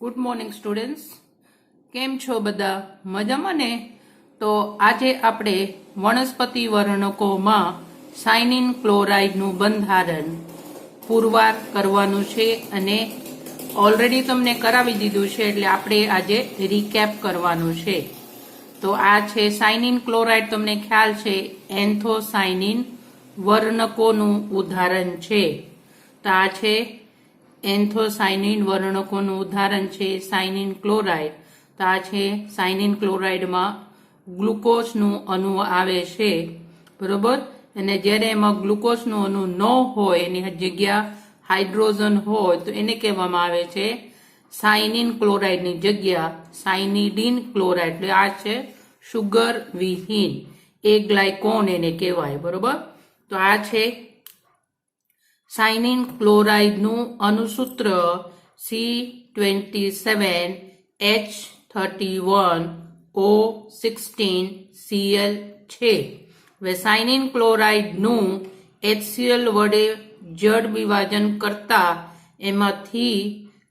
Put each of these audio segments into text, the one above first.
Good morning students, કેમ છો બધા? મજામાં ને? તો આજે આપણે વનસ્પતિ વર્ણકોમાં સાયનિન ક્લોરાઇડનું બંધારણ પુરવાર કરવાનું છે અને ઓલરેડી તમને કરાવી દીધું છે, એટલે આપણે આજે રીકેપ કરવાનું છે. તો આ છે સાયનિન ક્લોરાઇડ. તમને ખ્યાલ છે એન્થોસાયનિન વર્ણકોનું ઉદાહરણ છે. તો આ છે એન્થોસાયનિન વર્ણકોનું ઉદાહરણ છે સાયનિન ક્લોરાઇડ. તો આ છે સાયનિન ક્લોરાઇડમાં ગ્લુકોઝનું અણુ આવે છે, બરોબર. અને જ્યારે એમાં ગ્લુકોઝનું અણુ ન હોય, એની જગ્યા હાઇડ્રોજન હોય, તો એને કહેવામાં આવે છે સાયનિન ક્લોરાઇડની જગ્યા સાયનિડીન ક્લોરાઇડ. એટલે આ છે સુગર વિહીન એ ગ્લાયકોન એને કહેવાય, બરોબર. તો આ છે સાયનિન ક્લોરાઇડનું અણુસૂત્ર C21H31O16Cl છે. હવે સાયનિન ક્લોરાઇડનું HCl વડે જળ વિભાજન કરતા એમાંથી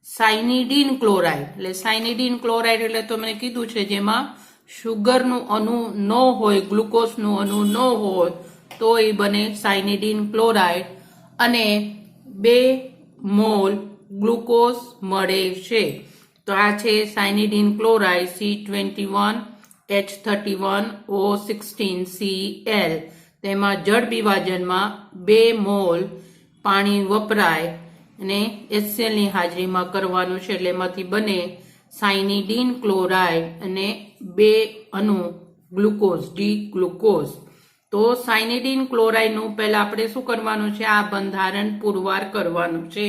સાયનિડીન ક્લોરાઇડ, એટલે સાયનિડીન ક્લોરાઇડ એટલે તો મેં કીધું છે જેમાં શુગરનું અણુ ન હોય, ગ્લુકોઝનું અણુ ન હોય, તો એ બને સાયનિડીન ક્લોરાઇડ અને 2 મોલ ગ્લુકોઝ મળે છે. તો આ છે સાયનિડીન ક્લોરાઇડ C21H31O16Cl. તેમાં જળ વિભાજનમાં 2 મોલ પાણી વપરાય અને HCl ની હાજરીમાં કરવાનું છે, એટલે એમાંથી બને સાયનિડીન ક્લોરાઇડ અને 2 અણુ ગ્લુકોઝ, ડી ગ્લુકોઝ. તો સાયનિડીન ક્લોરાઇડનું પહેલા આપણે શું કરવાનું છે? આ બંધારણ પુરવાર કરવાનું છે.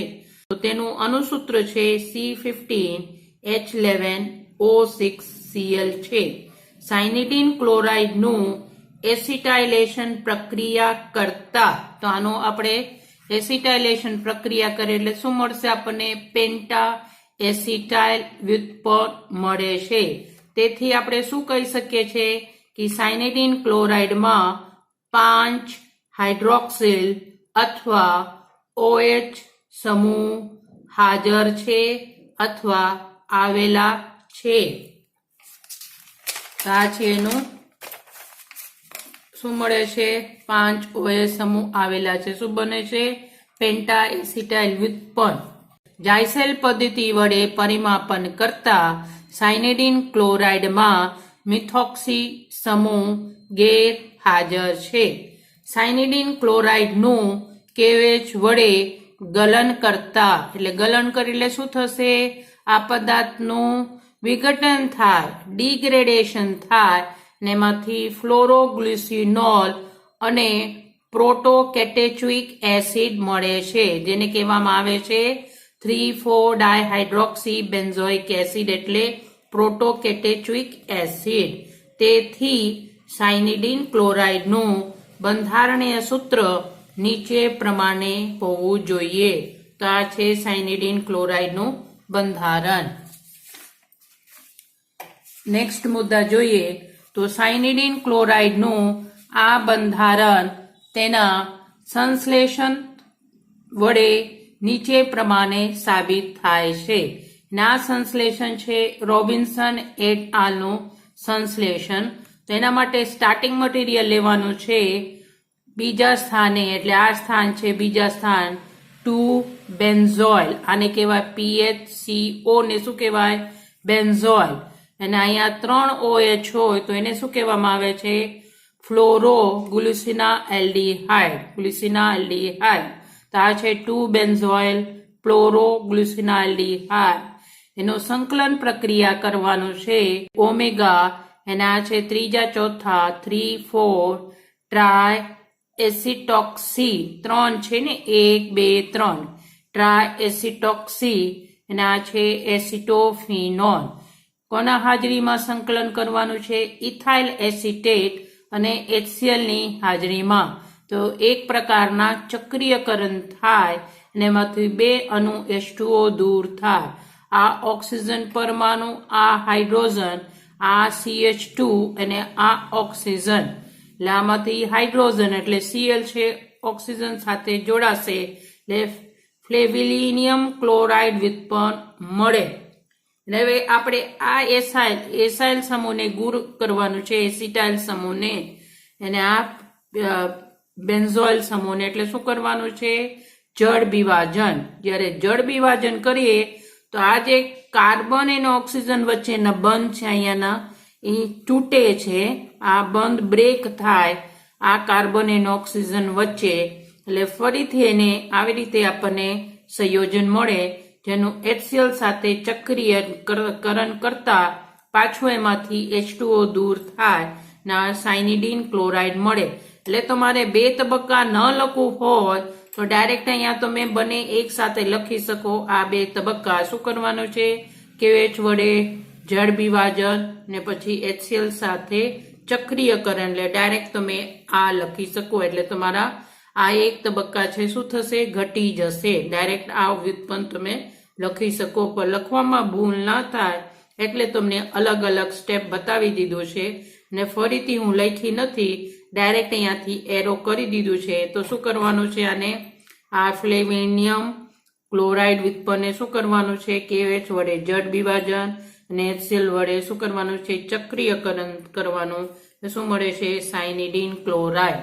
તો તેનું અણુસૂત્ર છે C15H11O6Cl છે. સાયનિડીન ક્લોરાઇડનું એસિટાઇલેશન પ્રક્રિયા કરતા, તો આનો આપણે એસિટાઇલેશન પ્રક્રિયા કરીએ એટલે શું મળશે આપણને? પેન્ટા એસિટાઇલ વ્યુત્પન્ન મળે છે. તેથી આપણે શું કહી શકીએ છીએ કે સાયનિડીન ક્લોરાઇડમાં 5 હાઇડ્રોક્સિલ અથવા OH સમૂહ હાજર છે અથવા આવેલા છે. આ છે એનું શું મળે છે? 5 OH સમૂહ આવેલા છે. શું બને છે? પેન્ટા એસિટાઇલ વ્યુત્પન્ન. જાયસેલ પદ્ધતિ વડે પરિમાપન કરતા સાયનિડીન ક્લોરાઇડમાં મિથોક્સી સમૂહ ગેરહાજર છે. સાયનિડીન ક્લોરાઇડનું કેવેચ વડે ગલન કરતા, એટલે ગલન કરી એટલે શું થશે? આ પદાર્થનું વિઘટન થાય, ડિગ્રેડેશન થાય, ને એમાંથી ફ્લોરોગ્લિસિનોલ અને પ્રોટોકેટેચ્યુઇક એસિડ મળે છે, જેને કહેવામાં આવે છે 3,4-ડાયહાઇડ્રોક્સી બેન્ઝોઇક એસિડ, એટલે પ્રોટોકેટેચ્યુઇક એસિડ. તેથી સાયનિડીન ક્લોરાઇડનું બંધારણીય સૂત્ર નીચે પ્રમાણે હોવું જોઈએ. તો આ છે સાયનિડીન ક્લોરાઇડનું બંધારણ. નેક્સ્ટ મુદ્દા જોઈએ તો સાયનિડીન ક્લોરાઇડનું આ બંધારણ તેના સંશ્લેષણ વડે નીચે પ્રમાણે સાબિત થાય છે. આ સંશ્લેષણ છે રોબિન્સન એટ આલનું સંશ્લેષણ. તો એના માટે સ્ટાર્ટિંગ મટીરિયલ લેવાનું છે બીજા સ્થાને, એટલે આ સ્થાન છે બીજા સ્થાન 2 બેન્ઝોઇલ. આને કહેવાય PHCO ને શું કહેવાય? બેન્ઝોઇલ. અને અહીંયા 3 OH હોય તો એને શું કહેવામાં આવે છે? ફ્લોરો ગ્લુસિના એલ્ડિહાઇડ, ગ્લુસિના એલ્ડિહાઇડ. તો આ છે 2 બેન્ઝોઇલ ફ્લોરો ગ્લુસિના એલ્ડિહાઇડ. એનું સંકલન પ્રક્રિયા કરવાનું છે ઓમેગા, અને આ છે ત્રીજા ચોથા 3,4 ટ્રાય એસિટોક્સી. 3 છે ને, 1 2 3 ટ્રાય એસિટોક્સી. અને આ છે એસિટોફિનોલ. કોના હાજરીમાં સંકલન કરવાનું છે? ઇથાઇલ એસિટેટ અને HCl ની હાજરીમાં. તો એક પ્રકારના ચક્રીયકરણ થાય અને એમાંથી 2 અણુ H2O દૂર થાય. આ ઓક્સિજન પરમાણુ, આ હાઇડ્રોજન, આ CH2 અને આ ઓક્સિજન. એટલે આમાંથી હાઇડ્રોજન એટલે Cl છે, ઓક્સિજન સાથે જોડાશે એટલે ફ્લેવિલિનિયમ ક્લોરાઇડ વ્યુત્પન્ન મળે. અને હવે આપણે આ એસાઇલ સમૂહને ગુર કરવાનું છે, એસિટાઇલ સમૂહને, અને આ બેન્ઝોઇલ સમૂહને, એટલે શું કરવાનું છે? જળ વિભાજન. જ્યારે જળ વિભાજન કરીએ તો આ જે કાર્બન અને ઓક્સિજન વચ્ચેના બંધ છે અહીંયાના એ તૂટે છે. આ બંધ બ્રેક થાય આ કાર્બન અને ઓક્સિજન વચ્ચે, એટલે ફરીથી એને આવી રીતે આપણને સંયોજન મળે, જેનું HCl સાથે ચક્રીયકરણ કરતા પાછું એમાંથી H2O દૂર થાય ના સાયનિડીન ક્લોરાઇડ મળે. એટલે તમારે 2 તબક્કા ન લખવું હોય તો ડાયરેક્ટ અહીંયા તમે બંને એક સાથે લખી શકો. આ 2 તબક્કા શું કરવાનું છે? KOH વડે જળ વિભાજન ને પછી HCl સાથે ચક્રીયકરણ, એટલે ડાયરેક્ટ તમે આ લખી શકો. એટલે તમારા આ 1 તબક્કા છે શું થશે? ઘટી જશે. ડાયરેક્ટ આ વ્યુત્પન્ન તમે લખી શકો, પણ લખવામાં ભૂલ ના થાય એટલે તમને અલગ અલગ સ્ટેપ બતાવી દીધું છે. ને ફરીથી હું લખી નથી, ડાયરેક્ટ અહીંયાથી એરો કરી દીધું છે. તો શું કરવાનું છે? આને આ ફ્લેવેનિયમ ક્લોરાઇડ વ્યુત્પન્નને શું કરવાનું છે? KOH વડે જળ વિભાજન અને HCl વડે શું કરવાનું છે? ચક્રીયકરણ કરવાનું. શું મળે છે? સાયનિડીન ક્લોરાઇડ.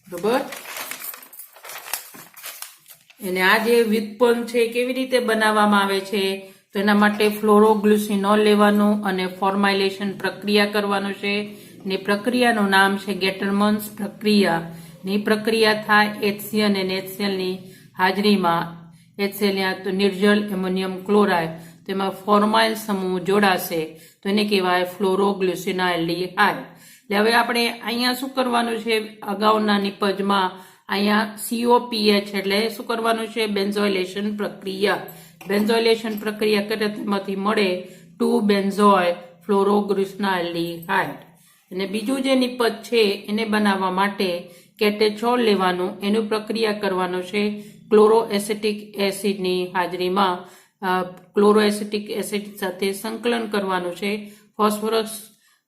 બરોબર. અને આ જે વ્યુત્પન્ન છે કેવી રીતે બનાવવામાં આવે છે? તો એના માટે ફ્લોરોગ્લુસિનોલ લેવાનું અને ફોર્માઇલેશન પ્રક્રિયા કરવાનું છે. ને પ્રક્રિયાનું નામ છે ગેટરમન્સ પ્રક્રિયા. ની પ્રક્રિયા થાય HCl અને NaCl ની હાજરીમાં. HCl તો નિર્જળ એમોનિયમ ક્લોરાઇડ, તેમાં ફોર્માઇલ સમૂહ જોડાશે તો એને કહેવાય ફ્લોરોગ્લુસિનાલ્ડીહાઇડ. એટલે હવે આપણે અહીંયા શું કરવાનું છે? અગાઉના નિપજમાં અહીંયા COPH એટલે શું કરવાનું છે? બેન્ઝોઇલેશન પ્રક્રિયા. બેન્ઝોઇલેશન પ્રક્રિયા કરે તેમાંથી મળે 2 બેન્ઝોઇલ ફ્લોરોગ્લુસિનાલ્ડીહાઇડ. અને બીજું જે નિપજ છે એને બનાવવા માટે કેટેચોલ લેવાનું, એનું પ્રક્રિયા કરવાનું છે ક્લોરોએસિટિક એસિડની હાજરીમાં. ક્લોરોએસિટિક એસિડ સાથે સંકલન કરવાનું છે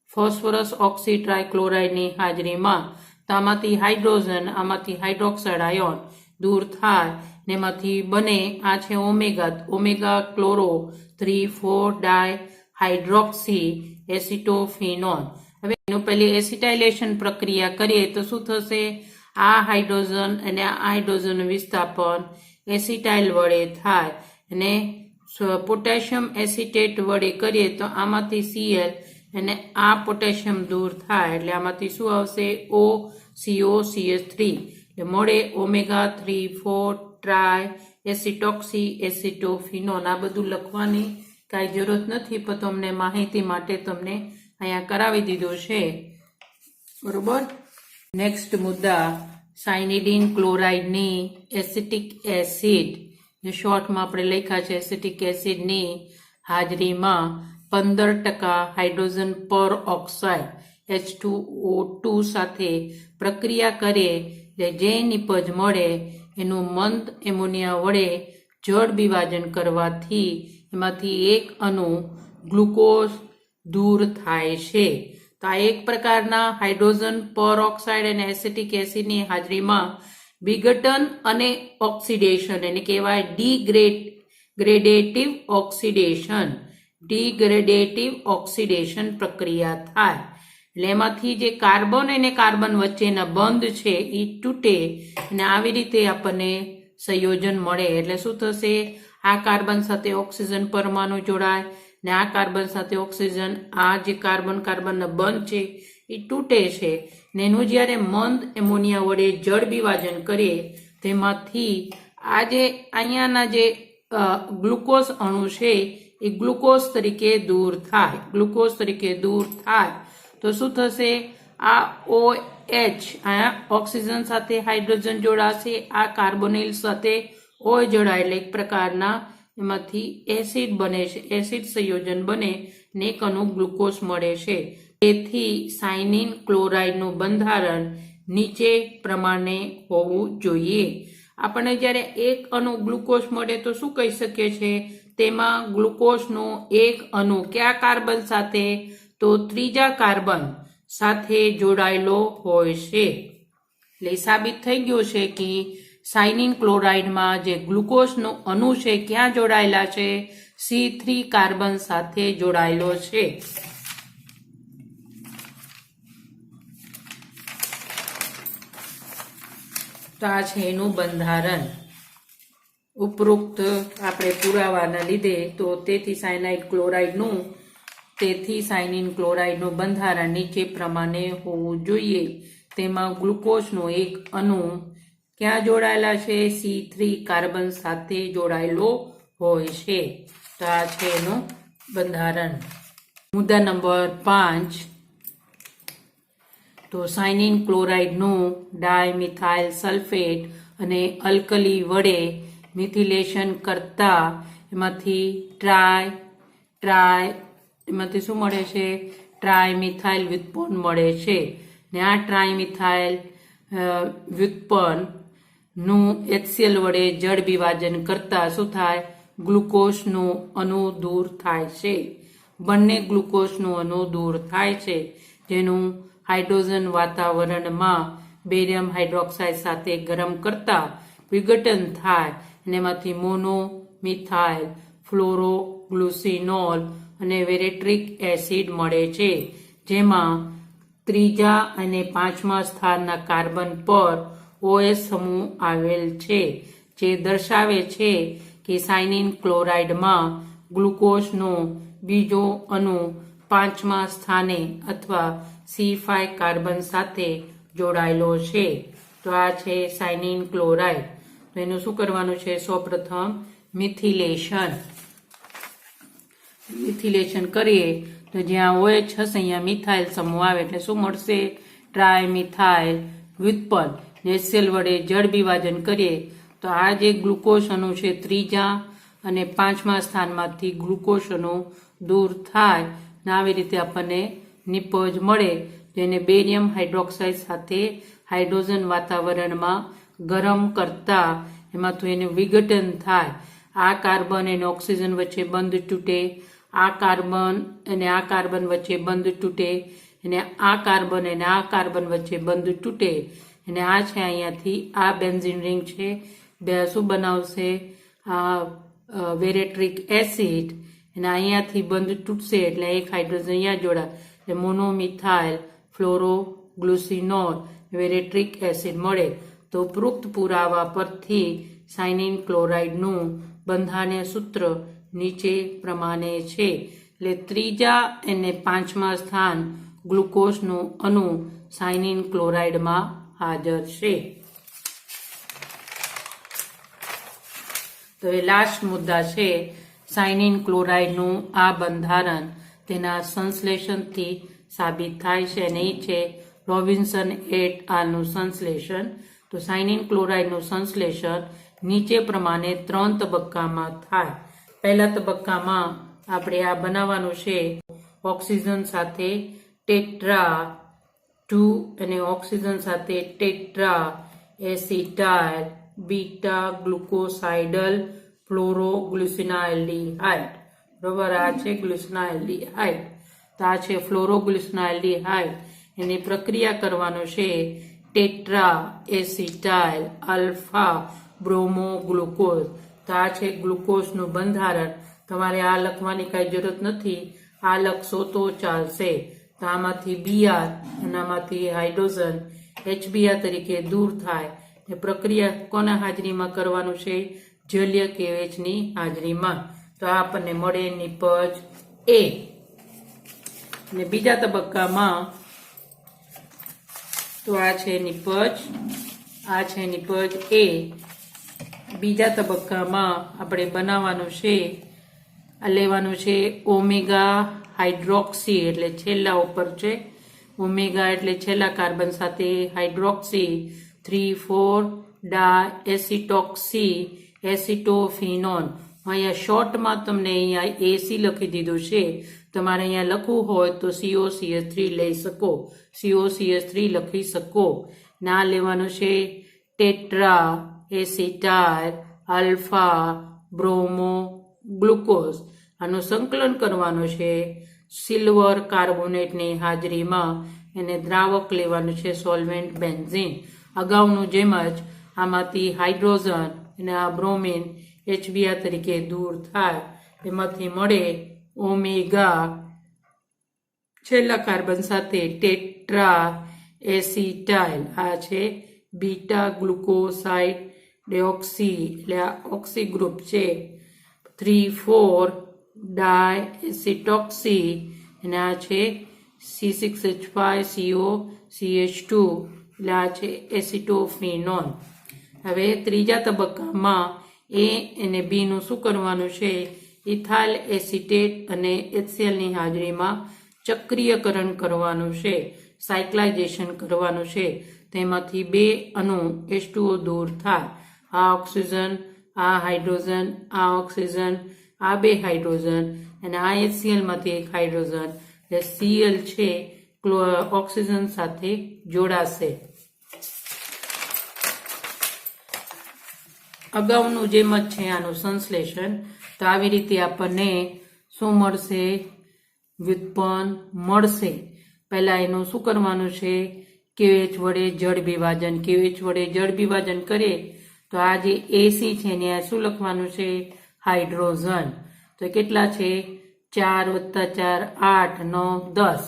ફોસ્ફરસ ઓક્સી ટ્રાયક્લોરાઇડની હાજરીમાં. તો આમાંથી હાઇડ્રોજન, આમાંથી હાઇડ્રોક્સાઇડ આયોન દૂર થાય ને એમાંથી બને આ છે ઓમેગા ક્લોરો 3,4 ડાય હાઇડ્રોક્સી એસિટોફિનોન. હવે એનું પહેલી એસિટાઇલેશન પ્રક્રિયા કરીએ તો શું થશે? આ હાઇડ્રોજન અને આ હાઇડ્રોજન વિસ્થાપન એસિટાઇલ વડે થાય અને પોટેશિયમ એસિટેટ વડે કરીએ તો આમાંથી Cl અને આ પોટેશિયમ દૂર થાય, એટલે આમાંથી શું આવશે? OCOCH3. એટલે મળે ઓમેગા 3,4 ટ્રાય એસિટોક્સી એસિટોફિનોન. આ બધું લખવાની કાંઈ જરૂરત નથી, પણ તમને માહિતી માટે તમને અહીંયા કરાવી દીધું છે. બરોબર. નેક્સ્ટ મુદ્દા સાયનિડીન ક્લોરાઇડની એસિટિક એસિડ, જે શોર્ટમાં આપણે લખ્યા છે એસિટિક એસિડની હાજરીમાં 15% હાઇડ્રોજન પર ઓક્સાઇડ H2O2 સાથે પ્રક્રિયા કરે જે નિપજ મળે એનું મંદ એમોનિયા વડે જળ વિભાજન કરવાથી એમાંથી એક અણુ ગ્લુકોઝ દૂર થાય છે. તો આ એક પ્રકારના હાઇડ્રોજન પર ઓક્સાઇડ અને એસિટિક એસિડની હાજરીમાં વિઘટન અને ઓક્સિડેશન, એને કહેવાય ડિગ્રેડેટિવ ઓક્સિડેશન પ્રક્રિયા થાય. એટલે એમાંથી જે કાર્બન અને કાર્બન વચ્ચેના બંધ છે એ તૂટે અને આવી રીતે આપણને સંયોજન મળે. એટલે શું થશે? આ કાર્બન સાથે ઓક્સિજન પરમાણુ જોડાય ને આ કાર્બન સાથે ઓક્સિજન, આ જે કાર્બનના બંધ છે એ તૂટે છે ને એનું જ્યારે મંદ એમોનિયા વડે જળ વિભાજન કરીએ તેમાંથી આ જે અહીંયાના જે ગ્લુકોઝ અણુ છે એ ગ્લુકોઝ તરીકે દૂર થાય. તો શું થશે? આ OH અહીંયા ઓક્સિજન સાથે હાઇડ્રોજન જોડાશે, આ કાર્બોનિલ સાથે OH જોડાય એટલે એક પ્રકારના એમાંથી એસિડ બને છે, એસિડ સંયોજન બને ને એક અણુ ગ્લુકોઝ મળે છે. તેથી સાયનિન ક્લોરાઇડનું બંધારણ નીચે પ્રમાણે હોવું જોઈએ. આપણને જ્યારે એક અણુ ગ્લુકોઝ મળે તો શું કહી શકીએ છીએ? તેમાં ગ્લુકોઝનું એક અણુ કયા કાર્બન સાથે? તો ત્રીજા કાર્બન સાથે જોડાયેલો હોય છે. એટલે સાબિત થઈ ગયું છે કે સાયનિન ક્લોરાઇડમાં જે ગ્લુકોઝનો અણુ છે ક્યાં જોડાયેલા છે? C3 કાર્બન સાથે જોડાયેલો છે. તો આ છે એનું બંધારણ. ઉપરોક્ત આપણે પુરાવાના લીધે તો તેથી સાયનિન ક્લોરાઇડનું બંધારણ નીચે પ્રમાણે હોવું જોઈએ. તેમાં ગ્લુકોઝનો એક અણુ ક્યાં જોડાયેલા છે? C3 કાર્બન સાથે જોડાયેલો હોય છે. તો આ છે એનું બંધારણ. મુદ્દા નંબર 5. તો સાયનિન ક્લોરાઇડનું ડાયમિથાઇલ સલ્ફેટ અને અલ્કલી વડે મિથિલેશન કરતા એમાંથી એમાંથી શું મળે છે? ટ્રાયમિથાઇલ વ્યુત્પન્ન મળે છે. ને આ ટ્રાયમિથાઇલ વ્યુત્પન્નનું HCl વડે જળ વિભાજન કરતા શું થાય? ગ્લુકોઝનું અણુ દૂર થાય છે. બંને ગ્લુકોઝનું અણુ દૂર થાય છે, જેનું હાઇડ્રોજન વાતાવરણમાં બેરિયમ હાઇડ્રોક્સાઇડ સાથે ગરમ કરતા વિઘટન થાય અને એમાંથી મોનો, મિથાઇલ, ફ્લોરોગ્લુસિનોલ અને વેરેટ્રિક એસિડ મળે છે, જેમાં ત્રીજા અને પાંચમા સ્થાનના કાર્બન પર OH સમૂહ આવેલ છે, જે દર્શાવે છે કે સાયનિન ક્લોરાઇડમાં ગ્લુકોઝનો બીજો અણુ પાંચમા સ્થાને અથવા C5 કાર્બન સાથે જોડાયેલો છે. તો આ છે સાયનિન ક્લોરાઇડ. તો એનું શું કરવાનું છે? સૌપ્રથમ મિથિલેશન કરીએ તો જ્યાં OH હશે અહીંયા મિથાઇલ સમૂહ આવે એટલે શું મળશે? ટ્રાયમિથાઇલ વ્યુત્પન્ન. HCl વડે જળ વિભાજન કરીએ તો આ જે ગ્લુકોઝ અણુ છે ત્રીજા અને પાંચમા સ્થાનમાંથી ગ્લુકોઝ અણુ દૂર થાય ને આવી રીતે આપણને નિપજ મળે, જેને બેરિયમ હાઇડ્રોક્સાઇડ સાથે હાઇડ્રોજન વાતાવરણમાં ગરમ કરતા એમાંથી એનું વિઘટન થાય. આ કાર્બન અને ઓક્સિજન વચ્ચે બંધ તૂટે, આ કાર્બન અને આ કાર્બન વચ્ચે બંધ તૂટે, અને આ કાર્બન અને આ કાર્બન વચ્ચે બંધ તૂટે, અને આ છે અહીંયાથી આ બેન્ઝીન રિંગ છે, બે શું બનાવશે? વેરેટ્રિક એસિડ. અને અહીંયાથી બંધ તૂટશે એટલે એક હાઇડ્રોજન અહીંયા જોડા એટલે મોનોમિથાઇલ ફ્લોરોગ્લુસિનોલ વેરેટ્રિક એસિડ મળે. તો ઉપરોક્ત પુરાવા પરથી સાયનિન ક્લોરાઇડનું બંધારણીય સૂત્ર નીચે પ્રમાણે છે. એટલે ત્રીજા અને પાંચમા સ્થાન ગ્લુકોઝનું અણુ સાયનિન ક્લોરાઇડમાં હાજર છે. તો એ લાસ્ટ મુદ્દા છે સાયનિન ક્લોરાઇડનું આ બંધારણ તેના સંશ્લેષણથી સાબિત થાય છે, અને એ છે રોબિન્સન એટ આલનું સંશ્લેષણ. તો સાયનિન ક્લોરાઇડનું સંશ્લેષણ નીચે પ્રમાણે 3 તબક્કામાં થાય. પહેલા તબક્કામાં આપણે આ બનાવવાનું છે ઓક્સિજન સાથે ટેટ્રા 2 અને ઓક્સિજન સાથે ટેટ્રા એસિટાઇલ બીટા ગ્લુકોસાઇડલ ફ્લોરોગ્લુસિનાલ્ડિહાઇડ. બરોબર, આ છે ગ્લુસિનાલ્ડિહાઇડ. તો આ છે ફ્લોરોગ્લુસિનાલ્ડિહાઇડ. એની પ્રક્રિયા કરવાનું છે tetra acetyl alpha bromo glucose. તો આ છે ગ્લુકોઝનું બંધારણ. તમારે આ લખવાની કાંઈ જરૂરત નથી, આ લખશો તો ચાલશે. તો આમાંથી Br અને આમાંથી હાઇડ્રોજન HBr તરીકે દૂર થાય. એ પ્રક્રિયા કોના હાજરીમાં કરવાનું છે? જલીય કેવેચની હાજરીમાં. તો આ આપણને મળે નિપજ A. અને બીજા તબક્કામાં તો આ છે નિપજ A. બીજા તબક્કામાં આપણે બનાવવાનું છે લેવાનું છે ઓમેગા હાઇડ્રોક્સી, એટલે છેલ્લા ઉપર છે ઓમેગા એટલે છેલ્લા કાર્બન સાથે હાઇડ્રોક્સી 3,4 ડાએસિટોક્સી એસિટોફિનોન. અહીંયા શોર્ટમાં તમને અહીંયા AC લખી દીધું છે. તમારે અહીંયા લખવું હોય તો COCH3 લઈ શકો, COCH3 લખી શકો. ના લેવાનું છે tetra acetyl alpha bromo glucose. આનું સંકલન કરવાનું છે સિલ્વર કાર્બોનેટની હાજરીમાં. એને દ્રાવક લેવાનું છે સોલ્વેન્ટ બેન્ઝીન. અગાઉનું જેમ જ આમાંથી હાઇડ્રોજન અને આ બ્રોમિન HBr તરીકે દૂર થાય, એમાંથી મળે ઓમેગા, છેલ્લા કાર્બન સાથે ટેટ્રા એસિટાઇલ, આ છે બીટા ગ્લુકોસાઇડ ડિઓક્સી, એટલે આ ઓક્સી ગ્રુપ છે, 3,4 ડાયએસિટોક્સી, અને આ છે C6H5COCH2, એટલે આ છે એસિટોફિનોન. હવે ત્રીજા તબક્કામાં A અને B નું શું કરવાનું છે, ઇથાઇલ એસિટેટ અને HCl ની હાજરીમાં ચક્રીયકરણ કરવાનું છે, સાયક્લાઇઝેશન કરવાનું છે. તેમાંથી 2 અણુ H2O દૂર થાય, આ ઓક્સિજન, આ હાઇડ્રોજન, આ ઓક્સિજન, આ 2 હાઇડ્રોજન, અને આ HCl માંથી 1 હાઇડ્રોજન, એટલે Cl છે ઓક્સિજન સાથે જોડાશે. અગાઉનું જેમ જ છે આનું સંશ્લેષણ. તો આવી રીતે આપણને શું મળશે, વ્યુત્પન્ન મળશે. પહેલા એનું શું કરવાનું છે, KOH વડે જળ વિભાજન. KOH વડે જળ વિભાજન કરીએ તો આ જે AC છે એને શું લખવાનું છે, હાઇડ્રોજન. તો કેટલા છે, 4 + 4 8 9 10.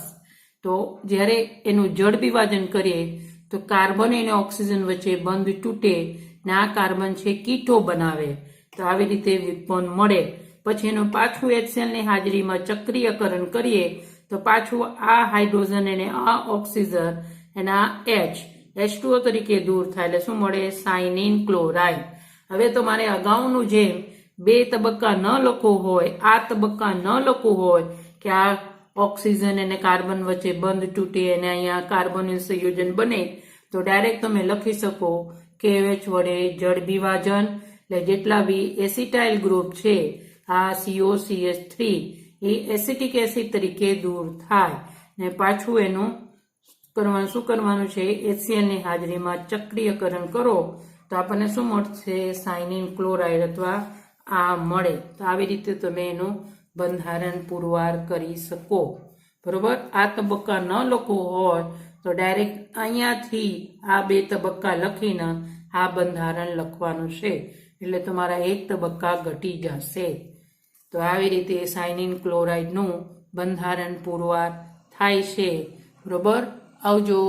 તો જ્યારે એનું જળ વિભાજન કરીએ તો કાર્બન અને ઓક્સિજન વચ્ચે બંધ તૂટે ને આ કાર્બન છે કીટો બનાવે. તો આવી રીતે વ્યુત્પન્ન મળે. પછી એનું પાછું HCl ની હાજરીમાં ચક્રીયકરણ કરીએ તો પાછું આ હાઇડ્રોજન અને આ ઓક્સિજન અને આ H2O તરીકે દૂર થાય, એટલે શું મળે, સાયનિન ક્લોરાઇડ. હવે તમારે અગાઉનું જેમ 2 તબક્કા ન લખવું હોય, આ તબક્કા ન લખવું હોય કે આ ઓક્સિજન અને કાર્બન વચ્ચે બંધ તૂટે અને અહીંયા કાર્બનનું સંયોજન બને, તો ડાયરેક્ટ તમે લખી શકો KOH વડે જળ વિભાજન, એટલે જેટલા બી એસિટાઇલ ગ્રુપ છે આ COCH3 એ એસિટિક એસિડ તરીકે દૂર થાય, ને પાછું એનું શું કરવાનું છે, HCl ની હાજરીમાં ચક્રીયકરણ કરો તો આપણને શું મળશે, સાયનિન ક્લોરાઇડ અથવા આ મળે. તો આવી રીતે તમે એનું બંધારણ પુરવાર કરી શકો. બરોબર. આ તબક્કા ન લખવું હોય તો ડાયરેક્ટ અહીંયાથી આ 2 તબક્કા લખીને આ બંધારણ લખવાનું છે, એટલે તમારા 1 તબક્કા ઘટી જશે. તો આવી રીતે સાયનિન ક્લોરાઇડનું બંધારણ પુરવાર થાય છે. બરોબર. આવજો.